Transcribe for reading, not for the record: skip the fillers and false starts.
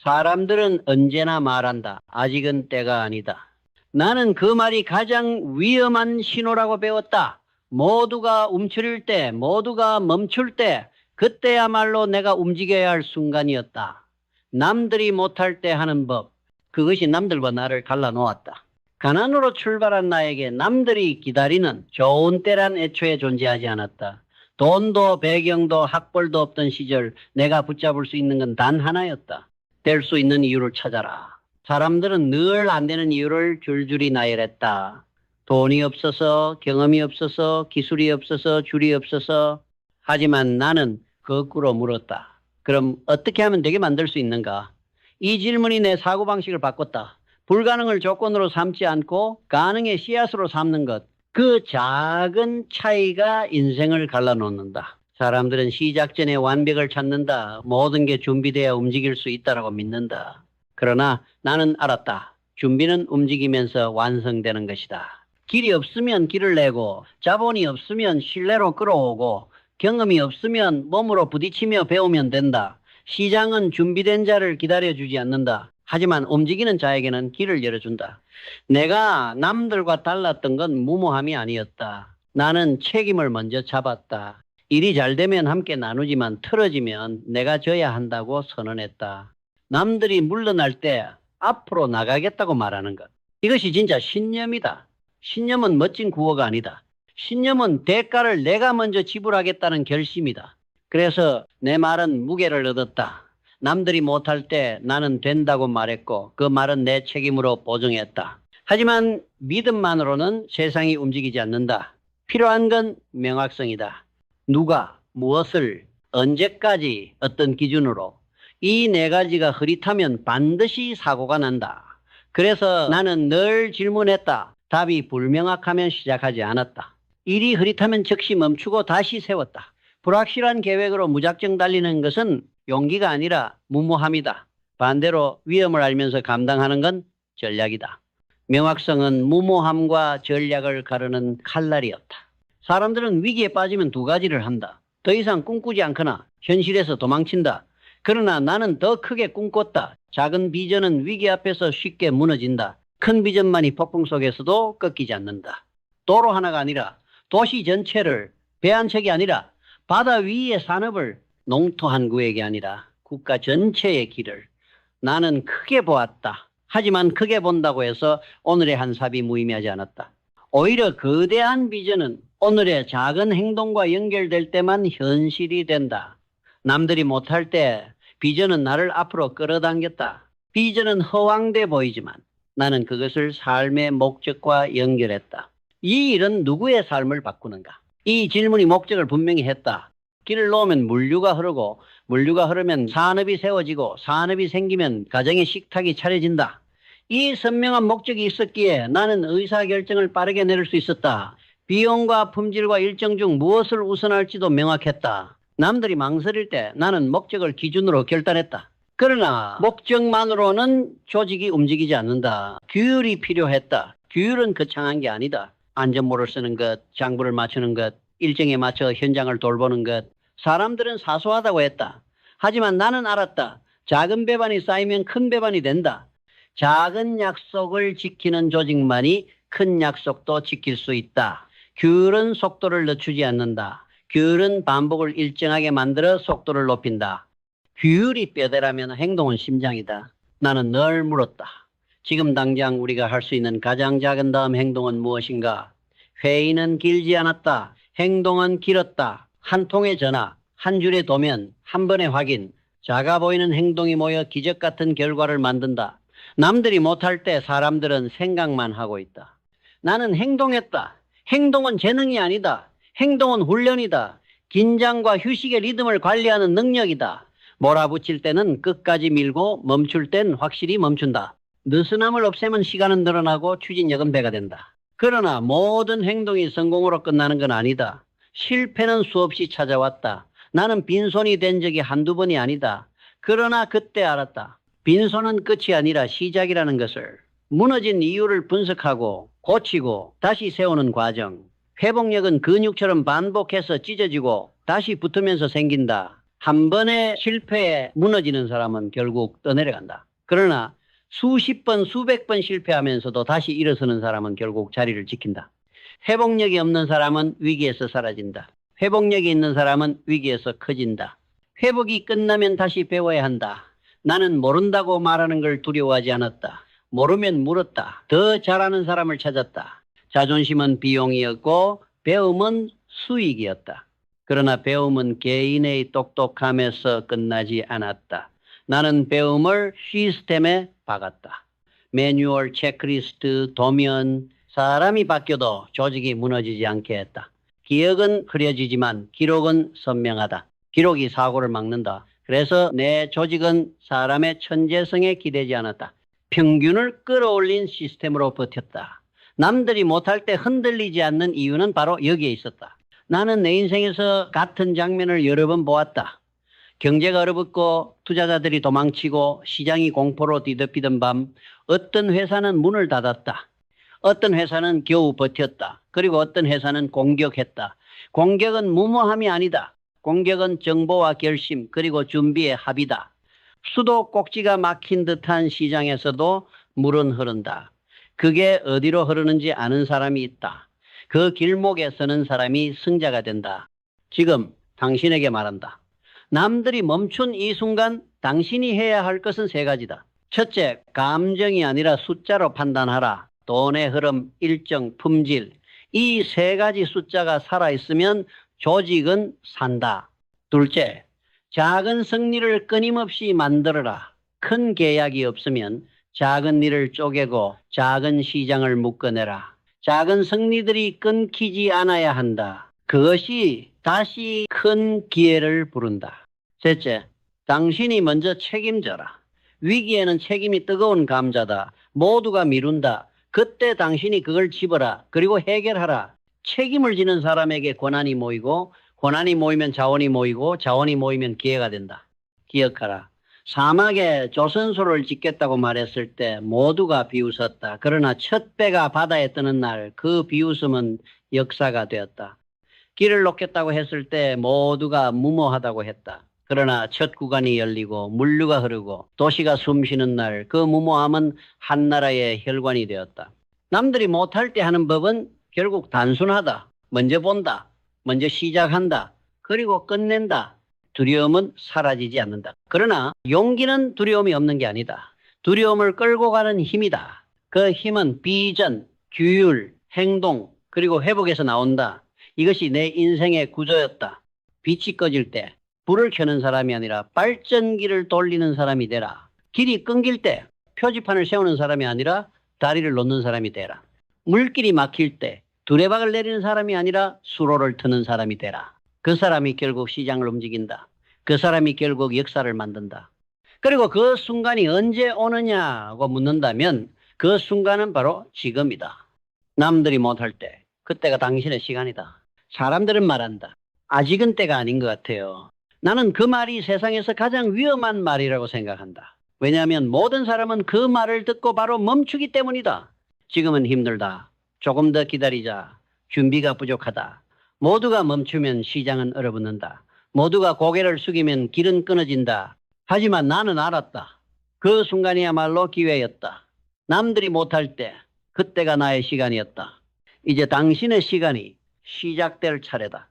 사람들은 언제나 말한다. 아직은 때가 아니다. 나는 그 말이 가장 위험한 신호라고 배웠다. 모두가 움츠릴 때, 모두가 멈출 때, 그때야말로 내가 움직여야 할 순간이었다. 남들이 못할 때 하는 법, 그것이 남들과 나를 갈라놓았다. 가난으로 출발한 나에게 남들이 기다리는 좋은 때란 애초에 존재하지 않았다. 돈도 배경도 학벌도 없던 시절 내가 붙잡을 수 있는 건 단 하나였다. 될 수 있는 이유를 찾아라. 사람들은 늘 안 되는 이유를 줄줄이 나열했다. 돈이 없어서, 경험이 없어서, 기술이 없어서, 줄이 없어서. 하지만 나는 거꾸로 물었다. 그럼 어떻게 하면 되게 만들 수 있는가? 이 질문이 내 사고방식을 바꿨다. 불가능을 조건으로 삼지 않고 가능의 씨앗으로 삼는 것. 그 작은 차이가 인생을 갈라놓는다. 사람들은 시작 전에 완벽을 찾는다. 모든 게 준비돼야 움직일 수 있다라고 믿는다. 그러나 나는 알았다. 준비는 움직이면서 완성되는 것이다. 길이 없으면 길을 내고, 자본이 없으면 신뢰로 끌어오고, 경험이 없으면 몸으로 부딪히며 배우면 된다. 시장은 준비된 자를 기다려주지 않는다. 하지만 움직이는 자에게는 길을 열어준다. 내가 남들과 달랐던 건 무모함이 아니었다. 나는 책임을 먼저 잡았다. 일이 잘 되면 함께 나누지만 틀어지면 내가 져야 한다고 선언했다. 남들이 물러날 때 앞으로 나가겠다고 말하는 것. 이것이 진짜 신념이다. 신념은 멋진 구호가 아니다. 신념은 대가를 내가 먼저 지불하겠다는 결심이다. 그래서 내 말은 무게를 얻었다. 남들이 못할 때 나는 된다고 말했고 그 말은 내 책임으로 보증했다. 하지만 믿음만으로는 세상이 움직이지 않는다. 필요한 건 명확성이다. 누가, 무엇을, 언제까지, 어떤 기준으로 이 네 가지가 흐릿하면 반드시 사고가 난다. 그래서 나는 늘 질문했다. 답이 불명확하면 시작하지 않았다. 일이 흐릿하면 즉시 멈추고 다시 세웠다. 불확실한 계획으로 무작정 달리는 것은 용기가 아니라 무모함이다. 반대로 위험을 알면서 감당하는 건 전략이다. 명확성은 무모함과 전략을 가르는 칼날이었다. 사람들은 위기에 빠지면 두 가지를 한다. 더 이상 꿈꾸지 않거나 현실에서 도망친다. 그러나 나는 더 크게 꿈꿨다. 작은 비전은 위기 앞에서 쉽게 무너진다. 큰 비전만이 폭풍 속에서도 꺾이지 않는다. 도로 하나가 아니라 도시 전체를, 배 한 척이 아니라 바다 위의 산업을, 농토 한 구획이 아니라 국가 전체의 길을 나는 크게 보았다. 하지만 크게 본다고 해서 오늘의 한 삽이 무의미하지 않았다. 오히려 거대한 비전은 오늘의 작은 행동과 연결될 때만 현실이 된다. 남들이 못할 때 비전은 나를 앞으로 끌어당겼다. 비전은 허황돼 보이지만 나는 그것을 삶의 목적과 연결했다. 이 일은 누구의 삶을 바꾸는가? 이 질문이 목적을 분명히 했다. 길을 놓으면 물류가 흐르고 물류가 흐르면 산업이 세워지고 산업이 생기면 가정의 식탁이 차려진다. 이 선명한 목적이 있었기에 나는 의사결정을 빠르게 내릴 수 있었다. 비용과 품질과 일정 중 무엇을 우선할지도 명확했다. 남들이 망설일 때 나는 목적을 기준으로 결단했다. 그러나 목적만으로는 조직이 움직이지 않는다. 규율이 필요했다. 규율은 거창한 게 아니다. 안전모를 쓰는 것, 장부를 맞추는 것, 일정에 맞춰 현장을 돌보는 것. 사람들은 사소하다고 했다. 하지만 나는 알았다. 작은 배반이 쌓이면 큰 배반이 된다. 작은 약속을 지키는 조직만이 큰 약속도 지킬 수 있다. 규율은 속도를 늦추지 않는다. 규율은 반복을 일정하게 만들어 속도를 높인다. 규율이 뼈대라면 행동은 심장이다. 나는 늘 물었다. 지금 당장 우리가 할 수 있는 가장 작은 다음 행동은 무엇인가? 회의는 길지 않았다. 행동은 길었다. 한 통의 전화, 한 줄의 도면, 한 번의 확인. 작아 보이는 행동이 모여 기적 같은 결과를 만든다. 남들이 못할 때 사람들은 생각만 하고 있다. 나는 행동했다. 행동은 재능이 아니다. 행동은 훈련이다. 긴장과 휴식의 리듬을 관리하는 능력이다. 몰아붙일 때는 끝까지 밀고 멈출 땐 확실히 멈춘다. 느슨함을 없애면 시간은 늘어나고 추진력은 배가 된다. 그러나 모든 행동이 성공으로 끝나는 건 아니다. 실패는 수없이 찾아왔다. 나는 빈손이 된 적이 한두 번이 아니다. 그러나 그때 알았다. 빈손은 끝이 아니라 시작이라는 것을. 무너진 이유를 분석하고 고치고 다시 세우는 과정. 회복력은 근육처럼 반복해서 찢어지고 다시 붙으면서 생긴다. 한 번의 실패에 무너지는 사람은 결국 떠내려간다. 그러나 수십 번, 수백 번 실패하면서도 다시 일어서는 사람은 결국 자리를 지킨다. 회복력이 없는 사람은 위기에서 사라진다. 회복력이 있는 사람은 위기에서 커진다. 회복이 끝나면 다시 배워야 한다. 나는 모른다고 말하는 걸 두려워하지 않았다. 모르면 물었다. 더 잘하는 사람을 찾았다. 자존심은 비용이었고 배움은 수익이었다. 그러나 배움은 개인의 똑똑함에서 끝나지 않았다. 나는 배움을 시스템에 박았다. 매뉴얼, 체크리스트, 도면, 사람이 바뀌어도 조직이 무너지지 않게 했다. 기억은 흐려지지만 기록은 선명하다. 기록이 사고를 막는다. 그래서 내 조직은 사람의 천재성에 기대지 않았다. 평균을 끌어올린 시스템으로 버텼다. 남들이 못할 때 흔들리지 않는 이유는 바로 여기에 있었다. 나는 내 인생에서 같은 장면을 여러 번 보았다. 경제가 얼어붙고 투자자들이 도망치고 시장이 공포로 뒤덮이던 밤 어떤 회사는 문을 닫았다. 어떤 회사는 겨우 버텼다. 그리고 어떤 회사는 공격했다. 공격은 무모함이 아니다. 공격은 정보와 결심 그리고 준비의 합이다. 수도 꼭지가 막힌 듯한 시장에서도 물은 흐른다. 그게 어디로 흐르는지 아는 사람이 있다. 그 길목에 서는 사람이 승자가 된다. 지금 당신에게 말한다. 남들이 멈춘 이 순간 당신이 해야 할 것은 세 가지다. 첫째, 감정이 아니라 숫자로 판단하라. 돈의 흐름, 일정, 품질. 이 세 가지 숫자가 살아있으면 조직은 산다. 둘째, 작은 승리를 끊임없이 만들어라. 큰 계약이 없으면 작은 일을 쪼개고 작은 시장을 묶어내라. 작은 승리들이 끊기지 않아야 한다. 그것이 다시 큰 기회를 부른다. 셋째, 당신이 먼저 책임져라. 위기에는 책임이 뜨거운 감자다. 모두가 미룬다. 그때 당신이 그걸 집어라. 그리고 해결하라. 책임을 지는 사람에게 권한이 모이고 권한이 모이면 자원이 모이고 자원이 모이면 기회가 된다. 기억하라. 사막에 조선소를 짓겠다고 말했을 때 모두가 비웃었다. 그러나 첫 배가 바다에 뜨는 날 그 비웃음은 역사가 되었다. 길을 놓겠다고 했을 때 모두가 무모하다고 했다. 그러나 첫 구간이 열리고 물류가 흐르고 도시가 숨쉬는 날 그 무모함은 한 나라의 혈관이 되었다. 남들이 못할 때 하는 법은 결국 단순하다. 먼저 본다. 먼저 시작한다. 그리고 끝낸다. 두려움은 사라지지 않는다. 그러나 용기는 두려움이 없는 게 아니다. 두려움을 끌고 가는 힘이다. 그 힘은 비전, 규율, 행동, 그리고 회복에서 나온다. 이것이 내 인생의 구조였다. 빛이 꺼질 때 불을 켜는 사람이 아니라 발전기를 돌리는 사람이 되라. 길이 끊길 때 표지판을 세우는 사람이 아니라 다리를 놓는 사람이 되라. 물길이 막힐 때 두레박을 내리는 사람이 아니라 수로를 트는 사람이 되라. 그 사람이 결국 시장을 움직인다. 그 사람이 결국 역사를 만든다. 그리고 그 순간이 언제 오느냐고 묻는다면 그 순간은 바로 지금이다. 남들이 못할 때 그때가 당신의 시간이다. 사람들은 말한다. 아직은 때가 아닌 것 같아요. 나는 그 말이 세상에서 가장 위험한 말이라고 생각한다. 왜냐하면 모든 사람은 그 말을 듣고 바로 멈추기 때문이다. 지금은 힘들다. 조금 더 기다리자. 준비가 부족하다. 모두가 멈추면 시장은 얼어붙는다. 모두가 고개를 숙이면 길은 끊어진다. 하지만 나는 알았다. 그 순간이야말로 기회였다. 남들이 못할 때 그때가 나의 시간이었다. 이제 당신의 시간이 시작될 차례다.